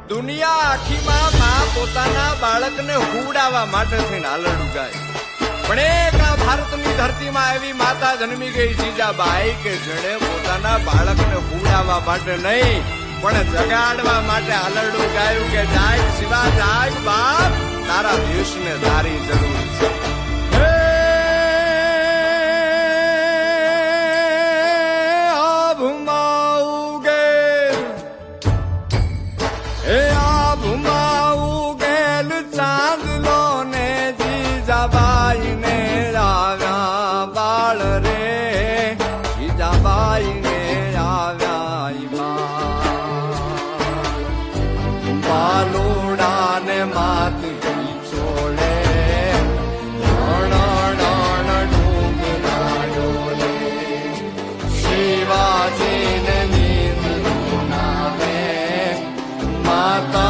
દુનિયા આખીમાં માં પોતાના બાળકને હુડાવવા માટે થઈને હાલરડું ગાય, પણ એક આ ભારતની ધરતીમાં એવી માતા જન્મી ગઈ જીજાબાઈ કે જેણે પોતાના બાળકને હુડાવવા માટે નહીં પણ જગાડવા માટે હાલરડું ગાયું કે જાગ શિવા જાગ બાપ, તારા દેશને તારી જરૂર છે. માતા